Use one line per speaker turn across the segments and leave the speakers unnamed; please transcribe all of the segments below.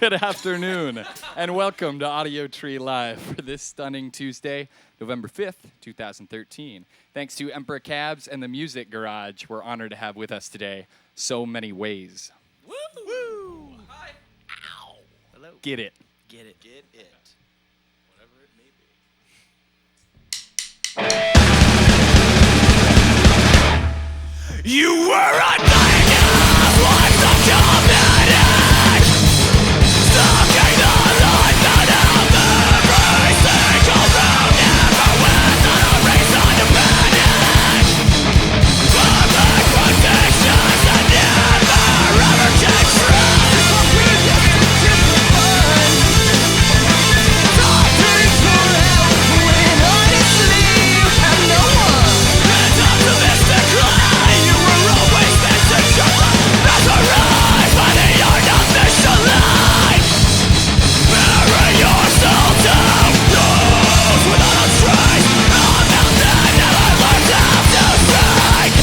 Good afternoon, and welcome to Audiotree Live for this stunning Tuesday, November 5th, 2013. Thanks to Emperor Cabs and the Music Garage, we're honored to have with us today So Many Ways.
Woo! Woo! Hi. Ow! Hello.
Get it.
Get it. Get it. Whatever it may be. You were a tiger, like the comedic, stalking the light that out everything around, never without a reason to panic. Public protections that never ever take truth. Talking forever when honestly you have no one. And optimistically you were always meant to jump as a rise, but you're not officially. Bury yourself down, lose without a trace. A mountain never learns how to sink.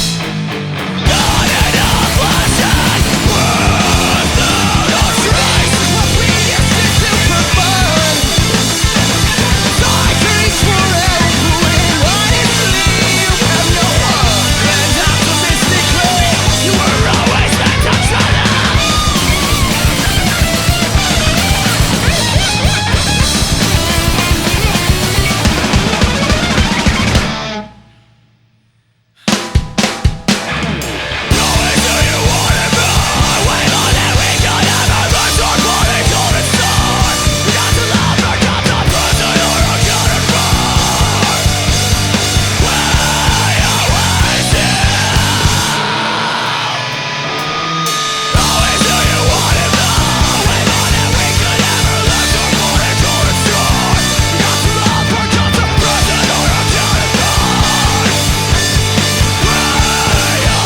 Not enough lessons without a trace. What we used to perform. Talking forever when honestly you have no one. And optimistically you were always meant to shut up. Knowing who you wanna be, we thought that we could ever learn to body cold and start. We got to love, forgot the person you're accounted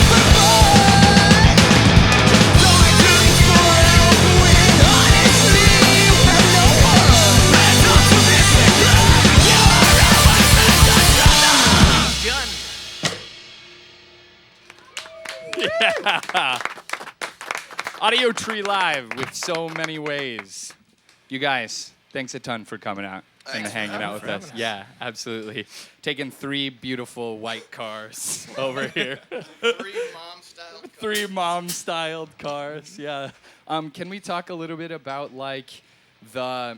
for. We always do. Knowing who you wanna be, we thought that we could ever learn to body cold and start. We got to love, forgot the person you're accounted for.
Yeah. Audiotree Live with So Many Ways. You guys, thanks a ton for coming out and hanging out with us. Yeah, absolutely. Taking 3 beautiful white cars over here. 3 mom-styled cars, yeah. Can we talk a little bit about like the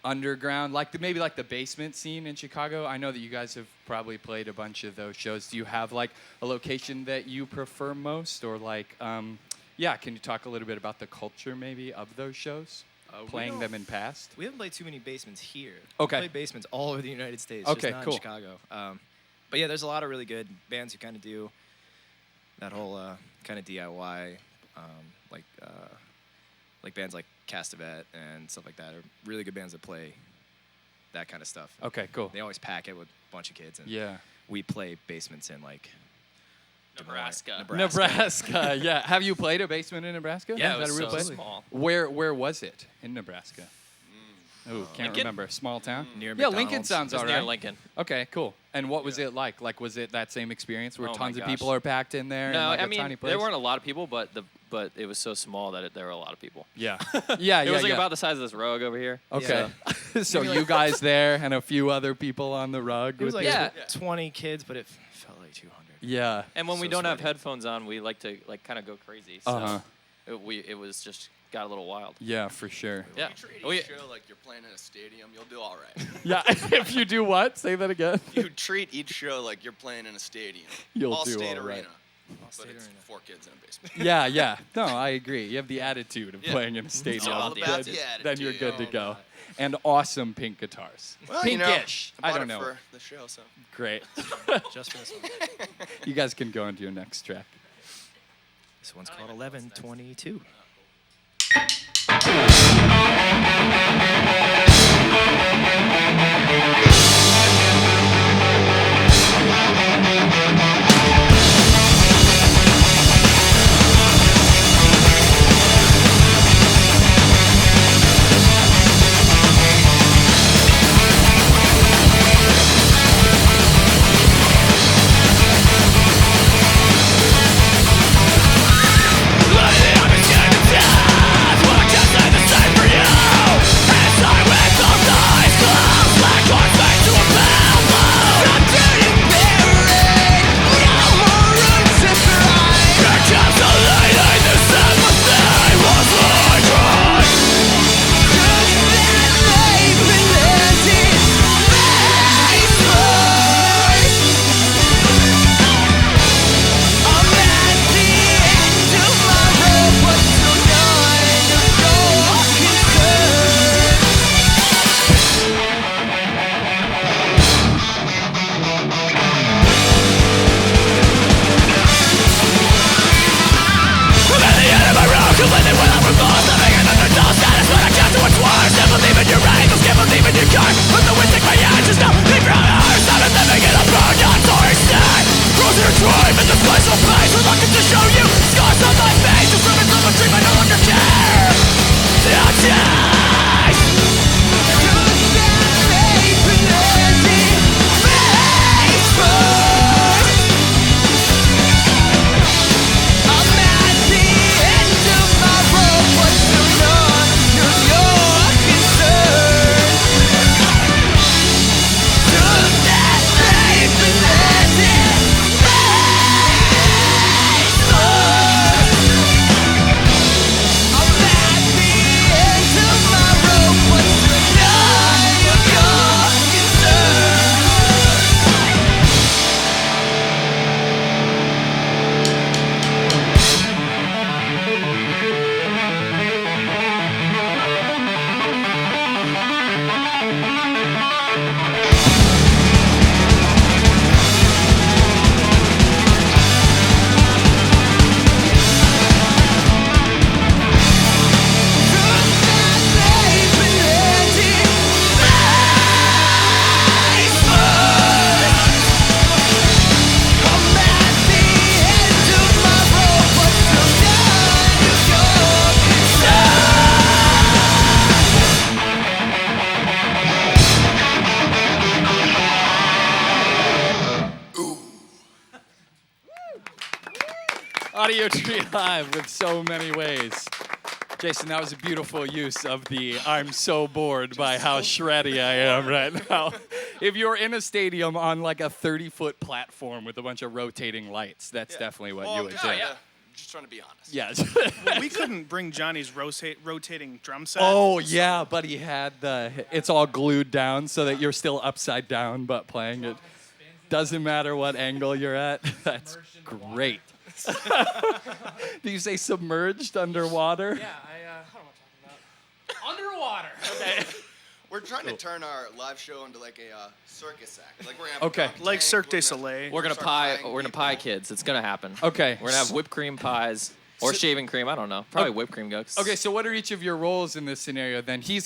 underground, like maybe like the basement scene in Chicago? I know that you guys have probably played a bunch of those shows. Do you have like a location that you prefer most, or like, yeah, can you talk a little bit about the culture maybe of those shows? Playing them in past?
We haven't played too many basements here.
Okay.
We play basements all over the United States,
Okay,
just not
cool.
in Chicago. But yeah, there's a lot of really good bands who kind of do that whole kind of DIY, like bands like Castavet and stuff like that are really good bands that play that kind of stuff.
Okay, cool.
They always pack it with a bunch of kids, and
Yeah.
we play basements in like
Nebraska.
Nebraska, yeah. Have you played a basement in Nebraska?
Yeah,
Is
it
that
was
a real
so
place?
small.
Where was it in Nebraska? Oh, can't
Lincoln?
remember. Small town?
Near
Yeah,
McDonald's.
Lincoln sounds
It was
all
near
right.
Lincoln.
Okay, cool. And what was it like? Like, was it that same experience where
Oh my
tons of
gosh.
people are packed in there?
No,
in like
I
a
mean
tiny place?
there weren't a lot of people, but it was so small that there were a lot of people.
Yeah, yeah,
It was like
yeah.
about the size of this rug over here.
Okay, so you guys there and a few other people on the rug.
It was
with
like
you?
Yeah.
20 kids, but it felt like 200.
Yeah.
And when we
So
don't have
sweaty.
headphones on, we like to like kind of go crazy. So
Uh-huh.
it was just got a little wild.
Yeah, for sure.
Yeah.
You treat
Oh, yeah.
each show like you're playing in a stadium, you'll do all right.
Yeah, if you do what? Say that again.
You treat each show like you're playing in a stadium.
You'll
all
do
state
all right.
arena.
State
But it's
arena.
4 kids in a basement.
Yeah, yeah. No, I agree. You have the attitude of
Yeah.
playing in a stadium.
all about the
Then-
attitude.
then you're good to
Oh,
go.
my.
And awesome pink guitars.
Well,
Pinkish.
I
I
bought
don't
it
know.
for the show, so.
Great.
Just for this one.
You guys can go into your next track.
This one's called 1122.
Audiotree Live with so many ways. Jason, that was a beautiful use of the I'm so bored by how shreddy I am right now. If you're in a stadium on like a 30-foot platform with a bunch of rotating lights, that's definitely what you would do.
Yeah. Just trying to be honest.
Yes.
Well, we couldn't bring Johnny's rotating drum set.
Oh, yeah, but he had it's all glued down so that you're still upside down but playing it. Doesn't matter what angle you're at. That's great. Do you say submerged underwater?
Yeah, how am I talking about? Underwater.
Okay.
We're trying to turn our live show into like a circus act. Like we're gonna have a
Okay.
drunk
Like
tank,
Cirque du
we're
Soleil.
We're gonna
start
pie.
frying
We're gonna pie
people.
kids. It's gonna happen.
Okay.
We're gonna have whipped cream pies or shaving cream. I don't know. Probably whipped cream goats.
Okay, so what are each of your roles in this scenario then? He's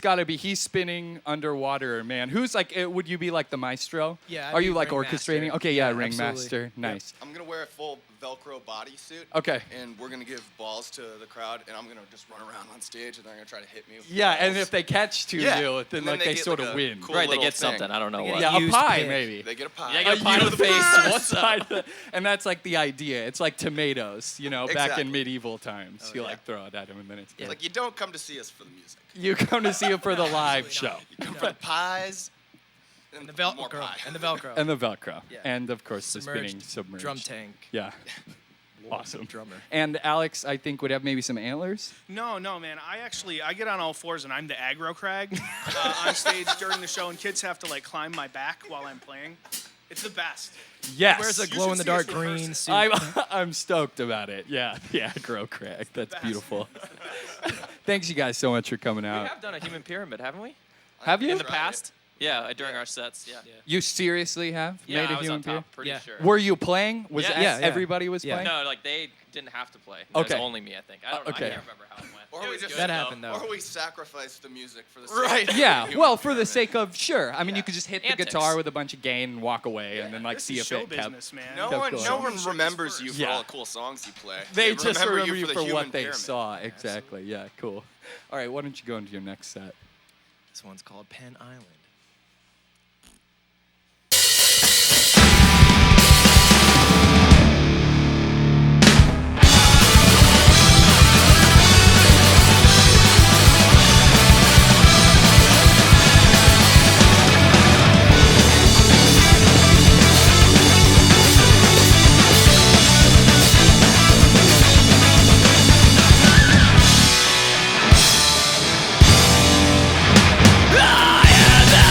spinning underwater, man. Who's like, would you be like the maestro?
Yeah, I'd
Are
be
you like
ringmaster.
orchestrating? Okay, yeah,
Yeah,
ringmaster.
absolutely.
Nice.
I'm gonna wear a full Velcro bodysuit.
Okay.
And we're gonna give balls to the crowd, and I'm gonna just run around on stage, and they're gonna try to hit me. With
Yeah, and
balls.
if they catch two
Yeah.
you, then
And
like
they
they
get,
sort
like,
of
a
win.
cool
Right, they
little
get
thing.
something. I don't know
They
what.
get
Yeah, a
used
pie
pig.
maybe.
They get a pie.
Yeah, I got a pie to the face. What's up?
Side, and that's like the idea. It's like tomatoes, back in
Exactly.
medieval times. You
yeah.
like throw it at him and then it's
Yeah.
good.
Like you don't come to see us for the music.
You come to see it for the live show.
You come for the pies.
And the
more
Velcro.
pie.
And the Velcro.
And the Velcro.
Yeah.
And of course the spinning
Submerged
submerged.
drum tank.
Yeah. Awesome.
Drummer.
And Alex, I think, would have maybe some antlers.
No, man. I get on all fours and I'm the aggro crag on stage during the show, and kids have to like climb my back while I'm playing. It's the best.
Yes.
Wears a
should
glow in the
see us
dark
in
green
person.
suit.
I'm stoked about it. Yeah. Yeah, grow Craig. That's
best.
beautiful. Thanks you guys so much for coming
We
out.
have done a human pyramid, haven't we?
Have you?
In the past? Yeah, during our sets. Yeah.
You seriously have
Yeah,
made a
I was
human
on
pyramid?
top. Pretty
Yeah.
sure.
Were you playing? Was
Yeah.
that-
Yeah, yeah.
everybody was
Yeah.
playing?
No, like they didn't have to play. It
Okay.
was only me, I think. I don't know.
okay.
I can't remember how it went.
Or
It
we
was
just
good,
That
though.
happened though.
Or we sacrifice the music for the sake
Right.
of
Yeah,
human
well, for the
pyramid.
sake of sure. I mean, you could just hit the
Antics.
guitar with a bunch of gain and walk away, and then like
This
see
is
if
show
it kept.
business, man.
No
Kept
one,
going.
no one
Show
remembers
first.
you for
Yeah.
all the cool songs you play.
They just remember you
the
for
human
what they
pyramid.
saw. Exactly. Yeah. Cool. All right. Why don't you go into your next set?
This one's called Penn Island.
I am the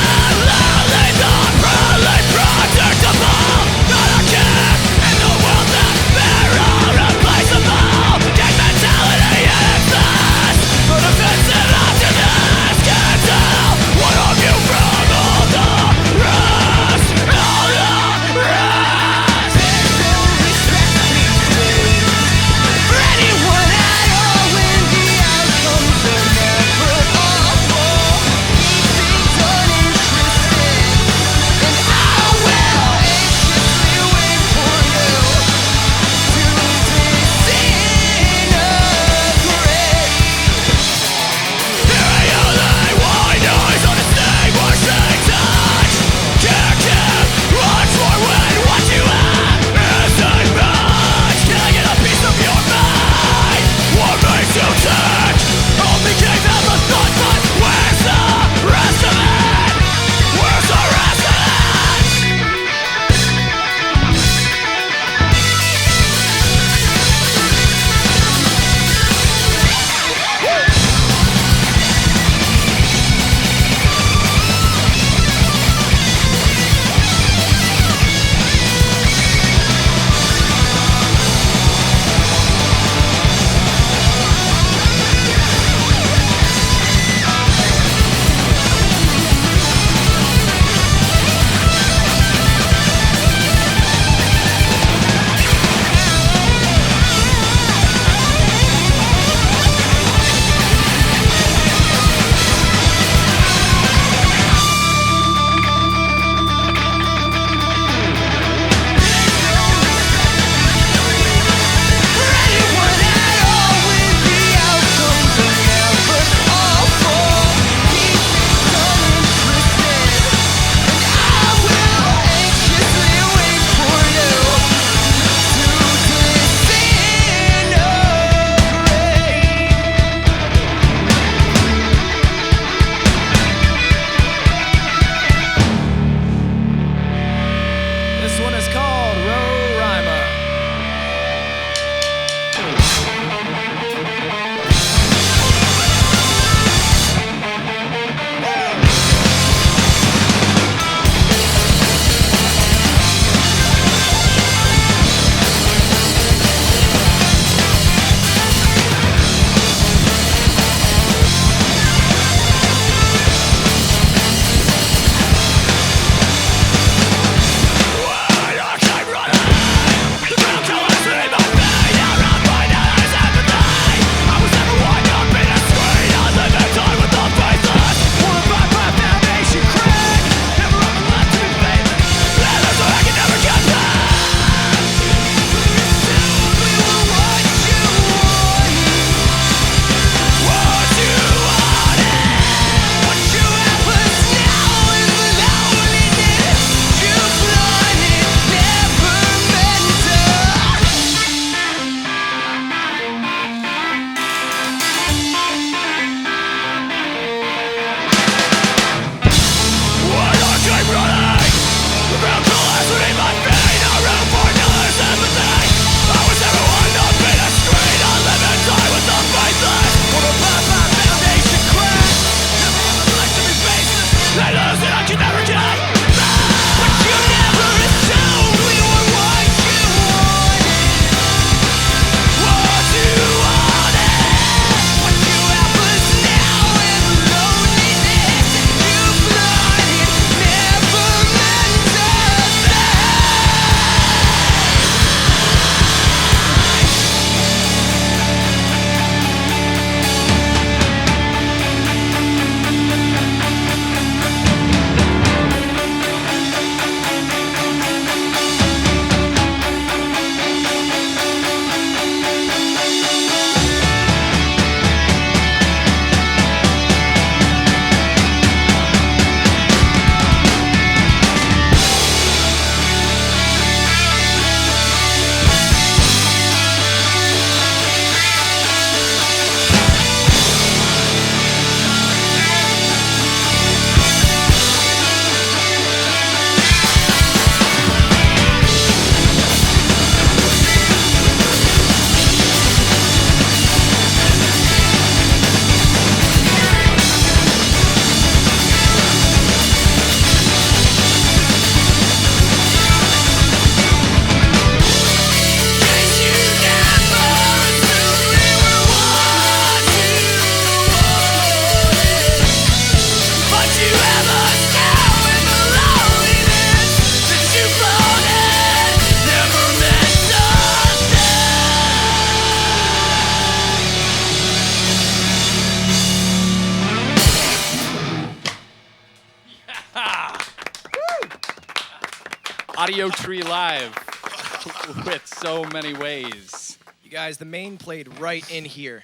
Audiotree Live with so many ways.
You guys, the main played right in here.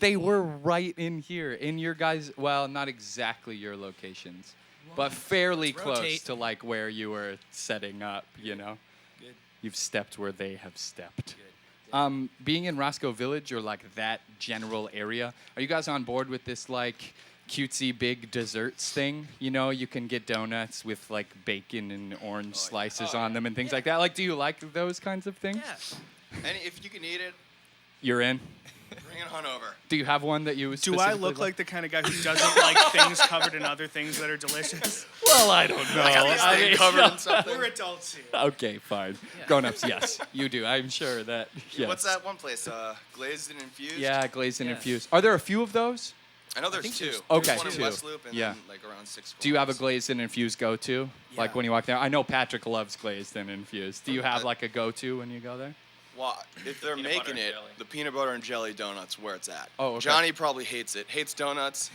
They were right in here, in your guys', well, not exactly your locations, but fairly
Let's
close
rotate.
to like where you were setting up, you know?
Good.
You've stepped where they have stepped.
Good.
Being in Roscoe Village or like that general area, are you guys on board with this like cutesy big desserts thing? You know, you can get donuts with like bacon and orange slices on them and things like that. Like, do you like those kinds of things?
Yeah.
And if you can eat it,
You're in?
bring it on over.
Do you have one that you
Do I
specifically
look like the kind of guy who doesn't like things covered in other things that are delicious?
Well, I don't know.
Like at least
I
they
mean,
covered in something.
We're adults here.
Okay, fine. Grown-ups, yes, you do. I'm sure that. Yes.
What's that one place? Glazed and infused.
Yeah, glazed and
Yeah.
infused. Are there a few of those?
I know there's
think
two.
there's-
Okay,
There's one in
two.
West Loop and
Yeah.
then like around 6.
Do you have a glazed and infused go-to? Like
Yeah.
when you walk there? I know Patrick loves glazed and infused. Do you have
I-
like a go-to when you go there?
Well, if they're
Peanut butter
making
and
it,
jelly.
the peanut butter and jelly donut's where it's at.
Oh, okay.
Johnny probably hates it. Hates donuts.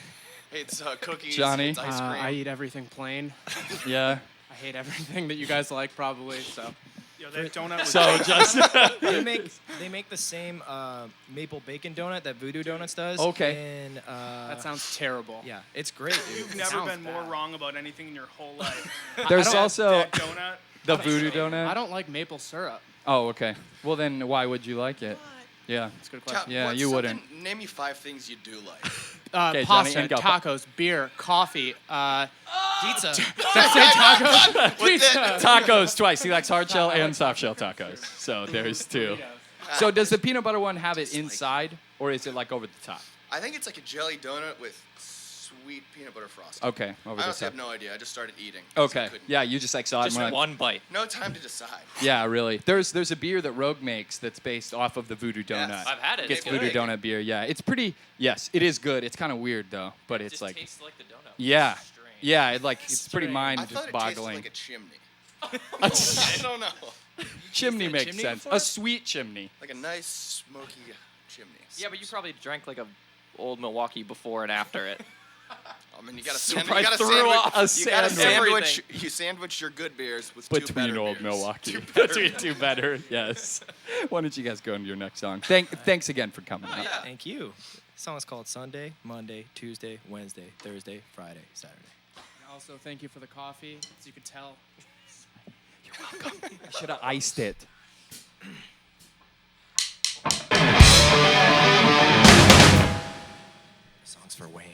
Hates cookies.
Johnny?
Hates ice cream.
I eat everything plain.
Yeah.
I hate everything that you guys like, probably. So
Yo, that donut was
So just
They make the same maple bacon donut that Voodoo Donuts does.
Okay.
And
that sounds terrible.
yeah, it's great, dude.
You've never
sounds
been more
bad.
wrong about anything in your whole life.
there's
don't-
also
That donut.
the voodoo donut.
I don't like maple syrup.
Oh, okay. Well, then why would you like it? Yeah.
That's a good
Ta-
question.
Yeah,
what's
you
something-
wouldn't.
Name me 5 things you do like.
Okay, Johnny,
Pasta,
and go.
tacos, beer, coffee,
Pizza.
did I say tacos?
With
Pizza.
Tacos twice. He likes hard shell and soft shell tacos. So there's 2. So does the peanut butter one have it inside, or is it like over the top?
I think it's like a jelly donut with sweet peanut butter frosting.
Okay, over
I
the
honestly
top.
have no idea. I just started eating. 'cause I
Okay.
couldn't-
Yeah, you just like saw it.
Just
and went,
one bite.
No time to decide.
Yeah, really. There's a beer that Rogue makes that's based off of the Voodoo Donut.
Yes.
I've had it.
It's
It's
Voodoo
good.
Donut beer. Yeah, it's pretty. Yes, it is good. It's kind of weird though, but
It
it's
just
like.
tastes like the donut.
Yeah,
It's strange.
yeah. It's pretty
Strange.
I thought it tasted
mind-boggling.
like a chimney. I don't know.
Chimney
said
makes
chimney
sense.
before?
A sweet chimney.
Like a nice smoky chimney.
Yeah, but you probably drank like a old Milwaukee before and after it.
I mean, you gotta
So
sandwich.
I
You gotta
threw
sandwich.
off
a
You gotta
sandwich.
sandwich. You sandwich your good beers with two
Between
better
old
beers.
Milwaukee.
Two better
Between
beers.
2 better. Yes. Why don't you guys go into your next song? Thanks again for coming. out.
Yeah.
Thank you. The song is called Sunday, Monday, Tuesday, Wednesday, Thursday, Friday, Saturday.
And also, thank you for the coffee. As you could tell,
I should have iced it.
The song's for Wayne.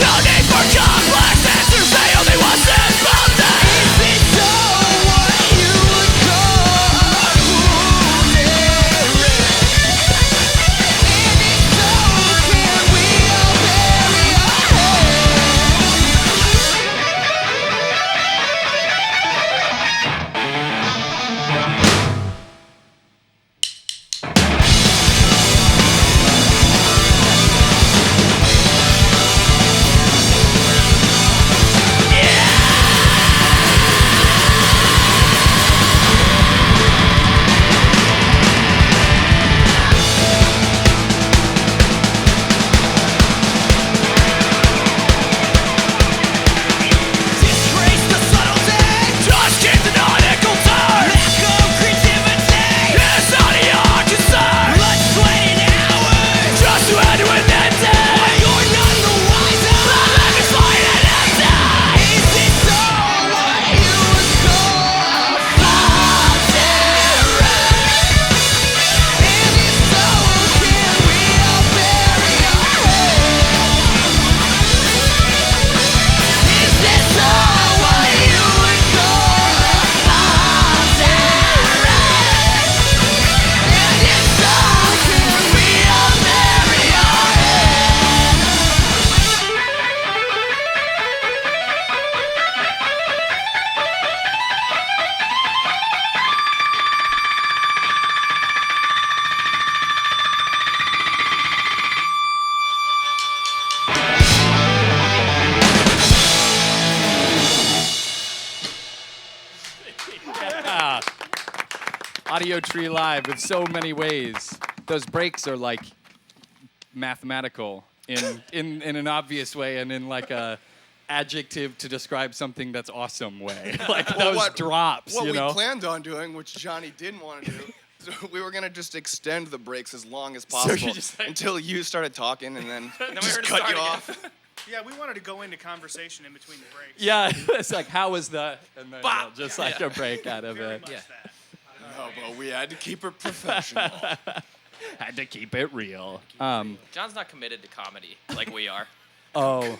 No need for
Audiotree Live with so many ways. Those breaks are like mathematical in an obvious way and in like a adjective to describe something that's awesome way. Like those drops,
What
you know?
we planned on doing, which Johnny didn't want to do, so we were gonna just extend the breaks as long as possible
just like-
until you started talking, and then
we
just
heard it
cut
start
you
again.
off.
Yeah, we wanted to go into conversation in between the breaks.
Yeah, it's like, how was the, and then just like a break out of
Very
it.
much that.
No, but we had to keep it professional.
Had to keep it real.
John's not committed to comedy like we are.
Oh,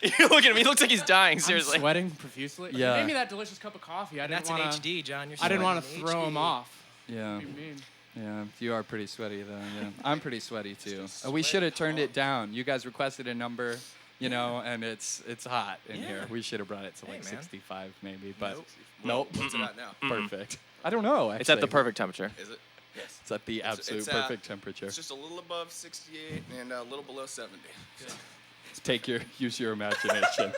You look at him. He looks like he's dying.
I'm
Seriously.
sweating profusely.
Yeah.
You gave me that delicious cup of coffee. I didn't
That's an
want
HD, John. You're
I didn't want to
sweating.
throw him
HD.
off.
yeah.
What do you mean?
Yeah, you are pretty sweaty though. Yeah, I'm pretty sweaty too. We should have turned it down. You guys requested a number, you know, and it's hot in here. We should have brought it to like
Hey, man.
65 maybe, but nope.
What's it at now?
Perfect. I don't know. Actually.
It's at the perfect temperature.
Is it?
It's at the absolute
it's,
perfect temperature.
It's just a little above 68 and a little below 70.
Use your imagination.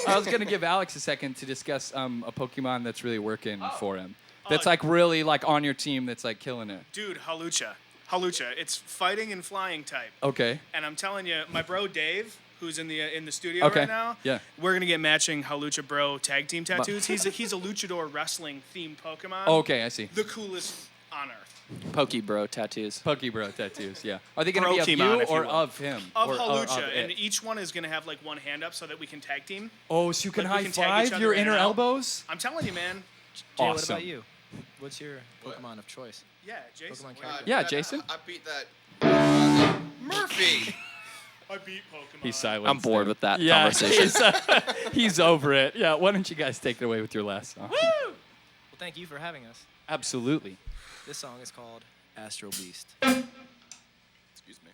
I was gonna give Alex a second to discuss a Pokemon that's really working for him. That's like really like on your team. That's like killing it.
Dude, Halucha. Halucha. It's fighting and flying type.
Okay.
And I'm telling you, my bro Dave, who's in the studio
Okay.
right now,
Yeah.
we're gonna get matching Halucha Bro tag team tattoos. He's a luchador wrestling themed Pokemon.
Okay, I see.
The coolest on earth.
Pokey bro tattoos.
Pokebro tattoos. Yeah. Are they gonna be of
Pokemon,
you
if you
or
will.
of him?
Of
or
Halucha,
of
and
it?
each one is gonna have like one hand up so that we can tag team.
Oh, so you can
like, we
high
can tag each
five
other
your
in and
inner
out.
elbows?
I'm telling you, man.
Jay, what
Awesome.
about you? What's your Pokemon of choice?
Yeah, Jason.
Pokemon
what-
character.
Yeah, Jason?
I beat that Murphy.
I beat Pokemon.
He's silent.
I'm bored with that
Yeah,
conversation.
he's over it. Yeah, why don't you guys take it away with your last song?
Well, thank you for having us.
Absolutely.
This song is called Astral Beast.
Excuse me.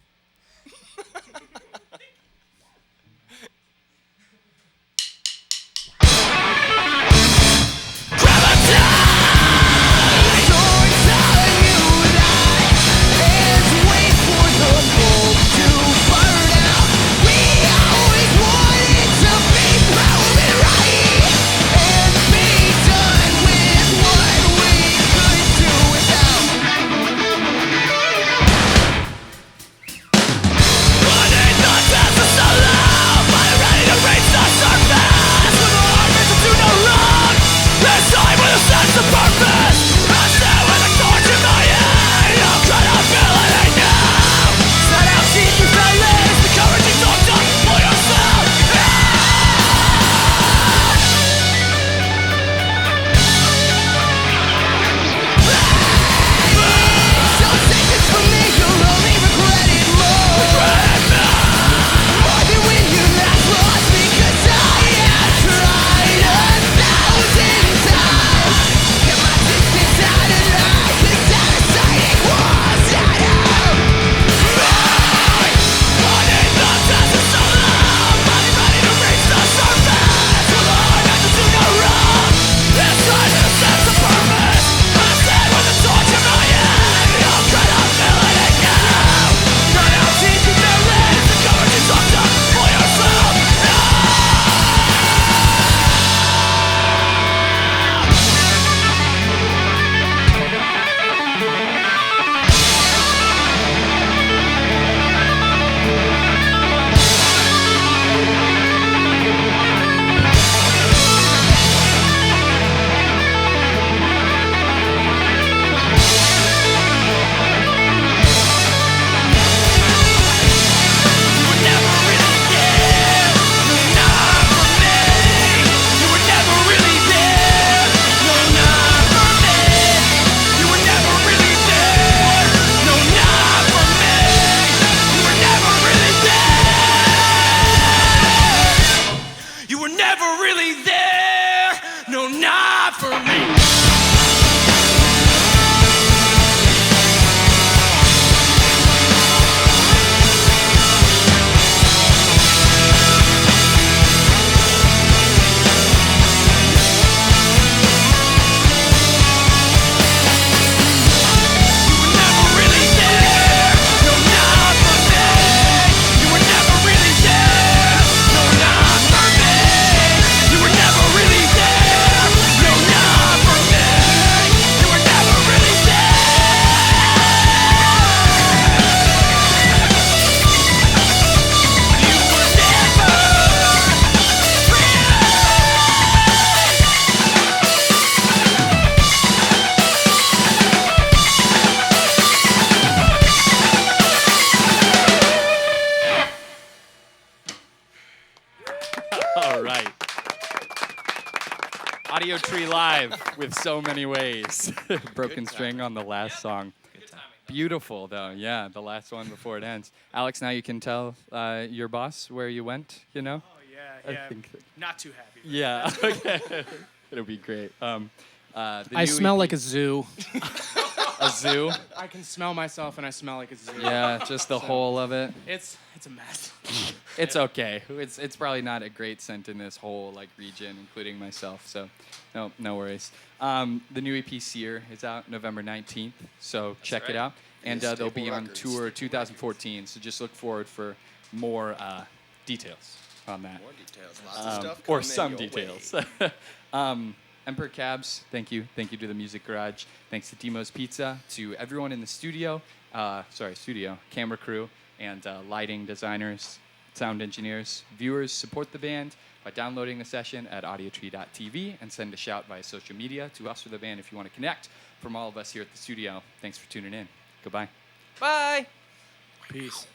live with so many ways. Broken string on the last song. Beautiful, though. Yeah, the last one before it ends. Alex, now you can tell your boss where you went, you know?
Oh, yeah,
I
yeah.
think
Not too happy.
Yeah, okay. It'll be great.
I smell like a zoo.
a zoo.
I can smell myself, and I smell like a zoo.
Yeah, just the whole of it.
It's a mess.
It's okay. It's probably not a great scent in this whole like region, including myself. So, no worries. The new EP Sear is out November 19th, so check it out. And
Yeah,
they'll be
Staple
on
Records.
tour 2014. So just look forward for more details on that.
More details. Lots of stuff.
Or
coming
some
your way.
details. Emperor Cabs, thank you to the Music Garage. Thanks to Dimo's Pizza, to everyone in the studio, camera crew, and lighting designers, sound engineers. Viewers, support the band by downloading the session at audiotree.tv and send a shout via social media to us or the band if you want to connect. From all of us here at the studio, thanks for tuning in. Goodbye.
Bye.
Peace.